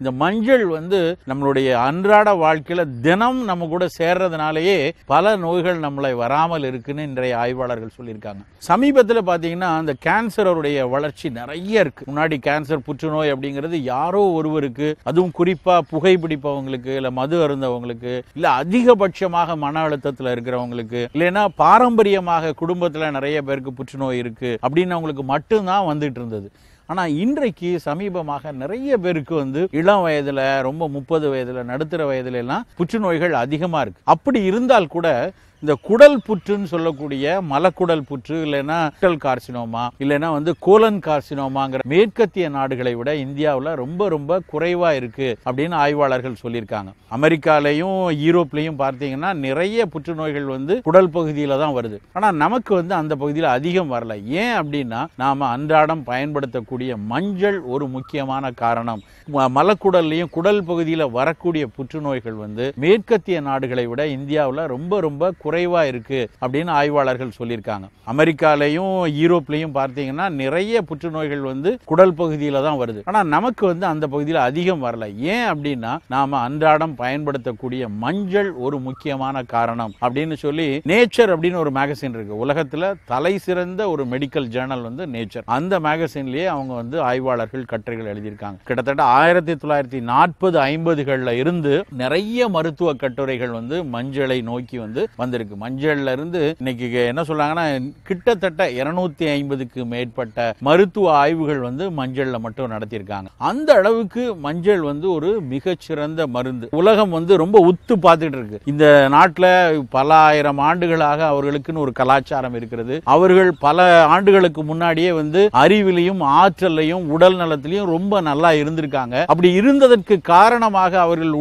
இந்த மஞ்சள் வந்து நம்மளுடைய அன்றாட வாழ்க்கையில தினம் நம்ம கூட சேர்றதுனாலேயே பல நோய்கள் நம்மளை வராமல் இருக்குன்னு இன்றைய ஆய்வாளர்கள் சொல்லியிருக்காங்க. சமீபத்தில் பார்த்தீங்கன்னா அந்த கேன்சருடைய வளர்ச்சி நிறைய இருக்கு. முன்னாடி கேன்சர் புற்றுநோய் அப்படிங்கிறது யாரோ ஒருவருக்கு, அதுவும் குறிப்பா புகைப்பிடிப்பவங்களுக்கு, இல்ல மது அருந்தவங்களுக்கு, இல்ல அதிகபட்சமாக மன அழுத்தத்தில் இருக்கிறவங்களுக்கு, இல்லைன்னா பாரம்பரியமாக குடும்பத்தில் நிறைய பேருக்கு புற்றுநோய் இருக்கு அப்படின்னு அவங்களுக்கு மட்டும்தான் வந்துட்டு இருந்தது. ஆனா இன்றைக்கு சமீபமாக நிறைய பேருக்கு வந்து இளம் வயதுல, ரொம்ப 30 வயதுல, நடுத்தர வயதுல எல்லாம் புற்றுநோய்கள் அதிகமா இருக்கு. அப்படி இருந்தால் கூட இந்த குடல் புற்றுன்னு சொல்லக்கூடிய மலக்குடல் புற்று, இல்லைன்னா கார்சினோமா, இல்லைன்னா வந்து கோலன் கார்சினோமாங்கிற மேற்கத்திய நாடுகளை விட இந்தியாவில் ரொம்ப ரொம்ப குறைவா இருக்கு அப்படின்னு ஆய்வாளர்கள் சொல்லியிருக்காங்க. அமெரிக்காலையும் யூரோப்லையும் பார்த்தீங்கன்னா நிறைய புற்றுநோய்கள் வந்து குடல் பகுதியில தான் வருது. ஆனா நமக்கு வந்து அந்த பகுதியில் அதிகம் வரல. ஏன் அப்படின்னா நாம அன்றாடம் பயன்படுத்தக்கூடிய மஞ்சள் ஒரு முக்கியமான காரணம். மலக்குடல்லையும் குடல் பகுதியில் வரக்கூடிய புற்றுநோய்கள் வந்து மேற்கத்திய நாடுகளை விட இந்தியாவில் ரொம்ப ரொம்ப குறைவா இருக்கு அப்படின்னு ஆய்வாளர்கள் சொல்லியிருக்காங்க. அமெரிக்காலையும் யூரோப்லையும் பார்த்தீங்கன்னா நிறைய புற்றுநோய்கள் வந்து குடல் பகுதியில தான் வருது. ஆனா நமக்கு வந்து அந்த பகுதியில் அதிகம் வரல. ஏன் அப்படின்னா நாம அன்றாடம் பயன்படுத்தக்கூடிய மஞ்சள் ஒரு முக்கியமான காரணம் அப்படின்னு சொல்லி நேச்சர் அப்படின்னு ஒரு மேகசின் இருக்கு. உலகத்துல தலை சிறந்த ஒரு மெடிக்கல் ஜேர்னல் வந்து நேச்சர். அந்த மேகசின்லயே அவங்க வந்து ஆய்வாளர்கள் கட்டுரைகள் எழுதியிருக்காங்க. கிட்டத்தட்ட 1940, 50களில் இருந்து நிறைய மருத்துவ கட்டுரைகள் வந்து மஞ்சளை நோக்கி வந்திருக்கு. மஞ்சள்ல இருந்து இன்னைக்கு என்ன சொல்றாங்கன்னா கிட்டத்தட்ட 250க்கு மேற்பட்ட மருத்துவ ஆய்வுகள் வந்து மஞ்சள்ல மட்டும் நடத்தியிருக்காங்க. அந்த அளவுக்கு மஞ்சள் வந்து ஒரு மிகச்சிறந்த மருந்து. உலகம் வந்து ரொம்ப உத்து பார்த்துட்டு இருக்கு. இந்த நாட்டில் பல ஆயிரம் ஆண்டுகளாக அவர்களுக்குன்னு ஒரு கலாச்சாரம் இருக்கிறது. அவர்கள் பல ஆண்டுகளுக்கு முன்னாடியே வந்து அறிவிலையும் ஆற்றலையும் உடல் நலத்திலையும் ரொம்ப நல்லா இருந்திருக்காங்க. அப்படி இருந்ததற்கு காரணமாக அவர்கள்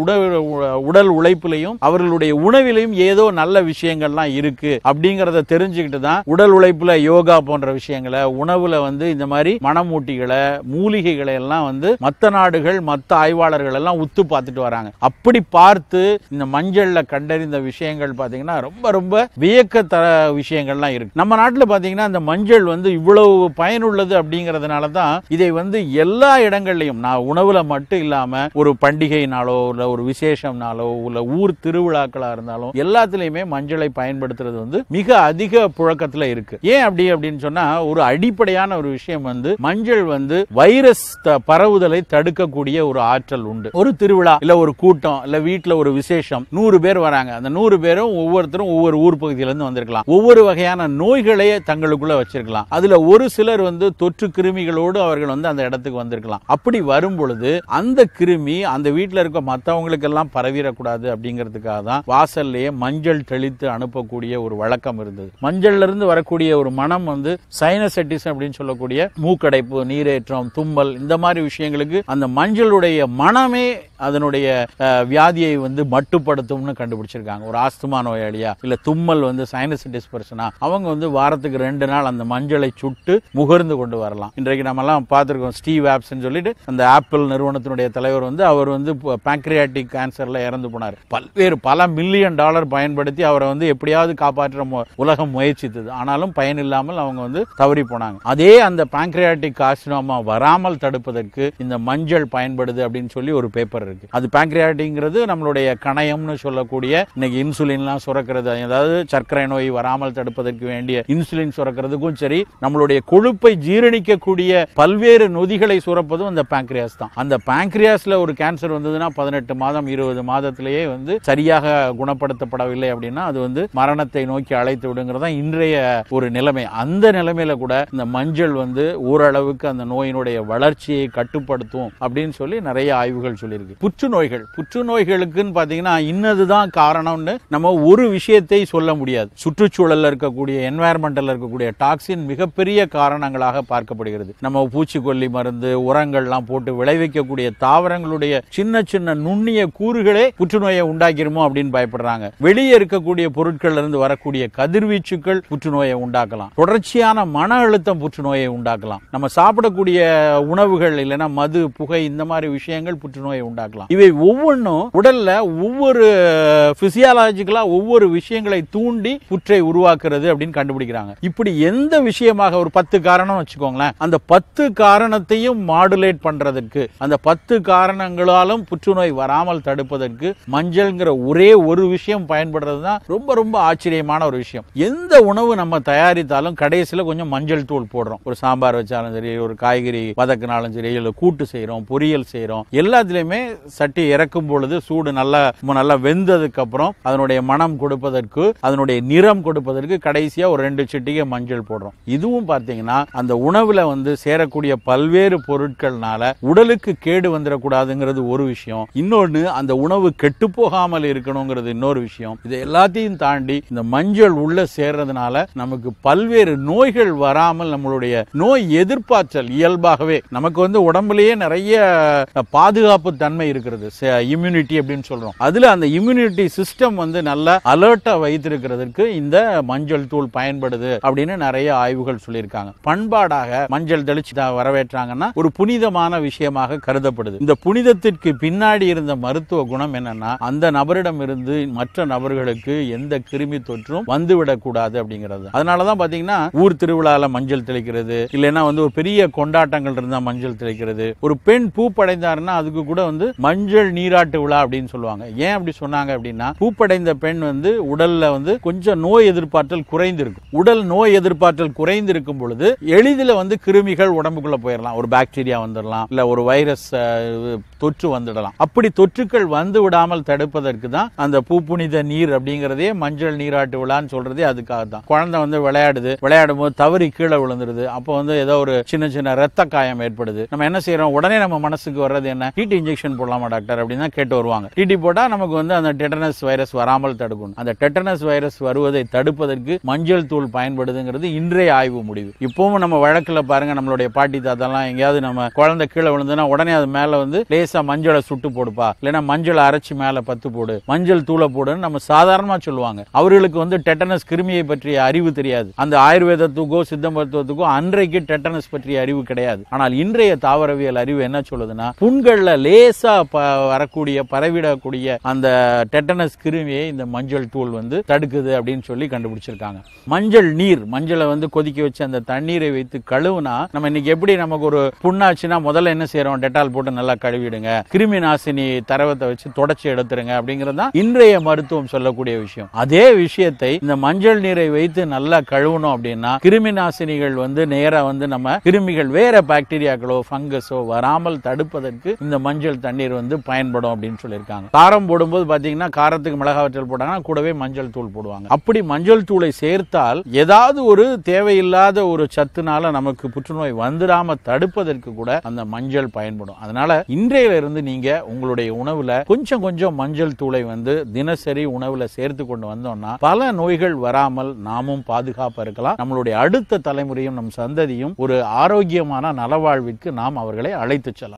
உடல் உழைப்பிலையும் அவர்களுடைய உணவிலையும் ஏதோ நல்ல விஷயங்கள்லாம் இருக்கு அப்படிங்கறத தெரிஞ்சுக்கிட்டு தான் உடல் உழைப்புல யோகா போன்ற விஷயங்களை, உணவுல வந்து இந்த மாதிரி மணமூட்டிகளை, மூலிகைகளை எல்லாம் வந்து மற்ற நாடுகள், மற்ற ஆய்வாளர்கள் எல்லாம் உத்து பார்த்துட்டு வராங்க. அப்படி பார்த்து இந்த மஞ்சள்ல கண்டறிந்த விஷயங்கள் பாத்தீங்கன்னா ரொம்ப ரொம்ப வியக்கத்தர விஷயங்கள்லாம் இருக்கு. நம்ம நாட்டில் பாத்தீங்கன்னா இந்த மஞ்சள் வந்து இவ்வளவு பயனுள்ளது அப்படிங்கறதுனால தான் இதை வந்து எல்லா இடங்கள்லையும், நான் உணவுல மட்டும் இல்லாம ஒரு பண்டிகைனாலோ இல்ல ஒரு விசேஷம்னாலோ இல்ல ஊர் திருவிழாக்களா இருந்தாலும் எல்லாத்திலையுமே மஞ்சளை பயன்படுத்துறது வந்து மிக அதிக புழக்கத்துல இருக்கு. ஏன் அப்படின்னு சொன்னா ஒரு அடிப்படையான ஒரு விஷயம் வந்து மஞ்சள் வந்து வைரஸ் பரவுதலை தடுக்கக்கூடிய ஒரு ஆற்றல் உண்டு. ஒரு திருவிழா இல்ல ஒரு கூட்டம் இல்ல வீட்டுல ஒரு விசேஷம், 100 பேர் வராங்க. அந்த 100 பேரும் ஒவ்வொருத்தரும் ஒவ்வொரு ஊர் பகுதியில இருந்து வந்திருக்கலாம். ஒவ்வொரு வகையான நோய்களையே தங்களுக்குள்ள வச்சிருக்கலாம். அதுல ஒரு சிலர் வந்து தொற்று கிருமிகளோடு அவர்கள் வந்து அந்த இடத்துக்கு வந்திருக்கலாம். அப்படி வரும் பொழுது அந்த கிருமி அந்த வீட்டுல இருக்க மற்றவங்களுக்கு எல்லாம் பரவிடக்கூடாது அப்படிங்கிறதுக்காக தான் வாசல்லையே மஞ்சள் தெளித்து அனுப்பக்கூடிய ஒரு வழக்கம் இருந்தது. மஞ்சள்ல இருந்து வரக்கூடிய ஒரு மனம் வந்து சைனசைட்டிஸ் அப்படின்னு சொல்லக்கூடிய மூக்கடைப்பு, நீரேற்றம், தும்மல், இந்த மாதிரி விஷயங்களுக்கு அந்த மஞ்சளுடைய மனமே அதனுடைய வியாதியை வந்து மட்டுப்படுத்தும்னு கண்டுபிடிச்சிருக்காங்க. ஒரு ஆஸ்துமா நோயாளியா இல்ல தும்மல் வந்து சைனசைட்டிஸ் பர்சனா அவங்க வந்து வாரத்துக்கு 2 நாள் அந்த மஞ்சளை சுட்டு முகர்ந்து கொண்டு வரலாம். இன்றைக்கு நம்ம எல்லாம் பார்த்திருக்கோம், ஸ்டீவ் ஆப்ஸ் சொல்லிட்டு அந்த ஆப்பிள் நிறுவனத்தினுடைய தலைவர் வந்து அவர் வந்து பாங்க்ரியாட்டிக் கேன்சர்ல இறந்து போனார். பல மில்லியன் டாலர் பயன்படுத்தி அவரை வந்து எப்படியாவது காப்பாற்ற உலகம் முயற்சித்தது. ஆனாலும் பயன் இல்லாமல் அவங்க வந்து தவறி போனாங்க. அதே அந்த பாங்க்ரியாட்டிக் கார்சினோமா வராமல் தடுப்பதற்கு இந்த மஞ்சள் பயன்படுது அப்படின்னு சொல்லி ஒரு பேப்பர் இருக்கு. அது பாங்க்ரியாட்டிக்ங்கிறது நம்மளுடைய கணையம்னு சொல்லக்கூடிய இன்னைக்கு இன்சுலின்லாம் சுரக்கிறது, அதாவது சர்க்கரை நோய் வராமல் தடுப்பதற்கு வேண்டிய இன்சுலின் சுரக்கிறதுக்கும் சரி, நம்மளுடைய கொழுப்பை ஜீரணிக்கக்கூடிய பல்வேறு நொதிகளை சுரப்பதும் அந்த பாங்க்ரியாஸ் தான். அந்த பாங்க்ரியாஸ்ல ஒரு கேன்சர் வந்ததுன்னா 18 மாதம் 20 மாதத்திலேயே வந்து சரியாக குணப்படுத்தப்படவில்லை அப்படின்னா அது வந்து மரணத்தை நோக்கி அழைத்து விடுங்கிறதா இன்றைய ஒரு நிலைமை. அந்த நிலைமையில கூட இந்த மஞ்சள் வந்து ஓரளவுக்கு அந்த நோயினுடைய வளர்ச்சியை கட்டுப்படுத்தும் அப்படின்னு சொல்லி நிறைய ஆய்வுகள் சொல்லியிருக்கு. புற்றுநோய்களுக்குன்னு பாத்தீங்கன்னா இன்னதுதான் காரணம்னு நம்ம ஒரு விஷயத்தை சொல்ல முடியாது. சுற்றுச்சூழல்ல இருக்கக்கூடிய என்வாயர்மெண்டல்ல இருக்கக்கூடிய டாக்ஸின் மிகப்பெரிய காரணங்களாக பார்க்கப்படுகிறது. நம்ம பூச்சிக்கொல்லி மருந்து, உரங்கள்லாம் போட்டு விளைவிக்கக்கூடிய தாவரங்களுடைய சின்ன சின்ன நுண்ணிய கூறுகளே புற்றுநோயை உண்டாக்கிருமோ அப்படின்னு பயப்படுறாங்க. வெளியே இருக்கக்கூடிய பொருட்கள் இருந்து வரக்கூடிய கதிர்வீச்சுக்கள் புற்றுநோயை உண்டாக்கலாம். தொடர்ச்சியான மன அழுத்தம் புற்றுநோயை உண்டாக்கலாம். நம்ம சாப்பிடக்கூடிய உணவுகள் இல்லைன்னா மது, புகை, இந்த மாதிரி விஷயங்கள் புற்றுநோயை உண்டாக்கலாம். உண்டாக்கலாம். இவை ஒவ்வொன்றும் உடல்ல ஒவ்வொரு பிசியாலஜிக்கலா ஒவ்வொரு விஷயங்களை தூண்டி புற்றை உருவாக்குறது அப்படின்னு கண்டுபிடிக்கிறாங்க. இப்படி எந்த விஷயமாக ஒரு 10 காரணம் வச்சுக்கோங்களேன், அந்த 10 காரணத்தையும் மாடுலேட் பண்றதற்கு, அந்த 10 காரணங்களாலும் புற்றுநோய் வராமல் தடுப்பதற்கு மஞ்சள்ங்கிற ஒரே ஒரு விஷயம் பயன்படுறது தான் ரொம்ப ரொம்ப ஆச்சரியமான ஒரு விஷயம். எந்த உணவு நம்ம தயாரித்தாலும் கடைசியில கொஞ்சம் மஞ்சள் தூள் போடுறோம். ஒரு சாம்பார் வச்சாலும் சரி, ஒரு காய்கறி வதக்கினாலும் சரி, இல்ல கூட்டு செய்யறோம், பொரியல் செய்யறோம், எல்லாத்திலுமே சட்டி இறக்கும் பொழுது சூடு நல்லா வெந்ததுக்கு அப்புறம் அதனுடைய மனம் கொடுப்பதற்கு, அதனுடைய நிறம் கொடுப்பதற்கு கடைசியா ஒரு 2 சிட்டிகை மஞ்சள் போடுறோம். இதுவும் பார்த்தீங்கன்னா அந்த உணவுல சேரக்கூடிய பல்வேறு பொருட்கள்னால உடலுக்கு கேடு வந்துடக்கூடாதுங்கிறது ஒரு விஷயம். இன்னொன்னு, அந்த உணவு கெட்டு போகாமல் இருக்கணுங்கிறது இன்னொரு விஷயம். இது எல்லாத்தையும் தாண்டி இந்த மஞ்சள் உள்ள சேர்றதுனால நமக்கு பல்வேறு நோய்கள் வராமல் நம்மளுடைய நோய் எதிர்ப்பாற்றல் இயல்பாகவே நமக்கு உடம்புலயே நிறைய பாதுகாப்பு தன்மை இருக்கிறது, இம்யூனிட்டி அப்படின்னு சொல்றோம். அதுல அந்த இம்யூனிட்டி சிஸ்டம் நல்ல அலர்ட்டா வைத்திருக்கிறதுக்கு இந்த மஞ்சள் தூள் பயன்படுது அப்படின்னு நிறைய ஆய்வுகள் சொல்லியிருக்காங்க. பண்பாடாக மஞ்சள் தெளிச்சு வரவேற்றாங்கன்னா ஒரு புனிதமான விஷயமாக கருதப்படுது. இந்த புனிதத்திற்கு பின்னாடி இருந்த மருத்துவ குணம் என்னன்னா, அந்த நபரிடம் இருந்து மற்ற நபர்களுக்கு எந்த கிருமி தொற்றும் வந்துவிடக் கூடாது அப்படிங்கிறது. அதனாலதான் பாத்தீங்கன்னா ஊர் திருவிழால மஞ்சள் தெளிக்கிறது, இல்லைன்னா ஒரு பெரிய கொண்டாட்டங்கள் இருந்தா மஞ்சள் தெளிக்கிறது. ஒரு பெண் பூப்படைந்தாருன்னா அதுக்கு கூட மஞ்சள் நீராட்டு விழா அப்படின்னு சொல்லுவாங்க. ஏன் அப்படி சொன்னாங்க அப்படின்னா, பூப்படைந்த பெண் உடல்ல கொஞ்சம் நோய் எதிர்ப்பாற்றல் குறைந்திருக்கும். உடல் நோய் எதிர்ப்பாற்றல் குறைந்திருக்கும் பொழுது எளிதில் கிருமிகள் உடம்புக்குள்ள போயிடலாம். ஒரு பாக்டீரியா வந்துடலாம், இல்ல ஒரு வைரஸ் தொற்று வந்துடலாம். அப்படி தொற்றுக்கள் வந்து விடாமல் தடுப்பதற்கு தான் அந்த பூப்புனித நீர் அப்படிங்கறதே மஞ்சள் நீராட்டு விழான்னு சொல்றதே அதுக்காக தான். குழந்தை விளையாடும் போது தவறி கீழே விழுந்துருது. அப்போ ஏதோ ஒரு சின்ன சின்ன ரத்த காயம் ஏற்படுது. நம்ம என்ன செய்யறோம், உடனே நம்ம மனசுக்கு வர்றது என்ன, டிடி இன்ஜெக்ஷன் போடலாமா டாக்டர் அப்படின்னு கேட்டு வருவாங்க. டிடி போட்டா நமக்கு அந்த டெட்டனஸ் வைரஸ் வராமல் தடுக்கணும். அந்த டெட்டனஸ் வைரஸ் வருவதை தடுப்பதற்கு மஞ்சள் தூள் பயன்படுதுங்கிறது இன்றைய ஆய்வு முடிவு. இப்பவும் நம்ம வழக்குல பாருங்க, நம்மளுடைய பாட்டி தாத்தாலாம் எங்கேயாவது நம்ம குழந்தை கீழே விழுந்துன்னா உடனே அது மேல லேசா மஞ்சளை சுட்டு போடுப்பா, இல்லைன்னா மஞ்சள் அரைச்சு மேல பத்து போடு, மஞ்சள் தூளை போடுன்னு நம்ம சாதாரணமா சொல்லுவாங்க. அவர்களுக்கு டெட்டனஸ் கிருமியை பற்றிய அறிவு தெரியாது. அந்த ஆயுர்வேதத்துக்கோ சித்த மருத்துவத்துக்கோ அன்றைக்கு டெட்டனஸ் பற்றிய அறிவு கிடையாது. ஆனால் இன்றைய தாவரவியல் அறிவு என்ன சொல்லுதுன்னா, புண்கள்ல லேசா வரக்கூடிய பரவிடக்கூடிய அந்த டெட்டனஸ் கிருமியை இந்த மஞ்சள் தூள் தடுக்குது அப்படின்னு சொல்லி கண்டுபிடிச்சிருக்காங்க. மஞ்சள் நீர், மஞ்சளை கொதிக்க வச்சு அந்த தண்ணீரை வைத்து கழுவுனா, நம்ம இன்னைக்கு எப்படி நமக்கு ஒரு புண்ணாச்சுன்னா முதல்ல என்ன செய்யறோம், டெட்டால் போட்டு நல்லா கழுவிடுங்க, கிருமி நாசினி தரவத்தை வச்சு தொடச்சி எடுத்துருங்க அப்படிங்கிறது தான் இன்றைய மருத்துவம் சொல்லக்கூடிய விஷயம். அதே விஷயத்தை இந்த மஞ்சள் நீரை வைத்து நல்லா கழுவணும் அப்படின்னா கிருமி நாசினிகள் நேரா நம்ம கிருமிகள் வேற பாக்டீரியாக்களோ ஃபங்கஸோ வராமல் தடுப்பதற்கு இந்த மஞ்சள் தண்ணீர் பயன்படும் அப்படின்னு சொல்லியிருக்காங்க. காரம் போடும்போது பாத்தீங்கன்னா காரத்துக்கு மிளகாவற்றல் போட்டாங்கன்னா கூடவே மஞ்சள் தூள் போடுவாங்க. அப்படி மஞ்சள் தூளை சேர்த்தால் ஏதாவது ஒரு தேவையில்லாத ஒரு சத்துனால நமக்கு புற்றுநோய் வந்துடாம தடுப்பதற்கு கூட அந்த மஞ்சள் பயன்படும். அதனால இன்றையில இருந்து நீங்க உங்களுடைய உணவுல கொஞ்சம் கொஞ்சம் மஞ்சள் தூளை தினசரி உணவுல சேர்த்து கொண்டு வந்தோம்னா பல நோய்கள் வராமல் நாமும் பாதுகாப்பா இருக்கலாம். நம்மளுடைய அடுத்த தலைமுறையும் நம் சந்ததியும் ஒரு ஆரோக்கியமான நலவாழ்விற்கு நாம் அவர்களை அழைத்து செல்லலாம்.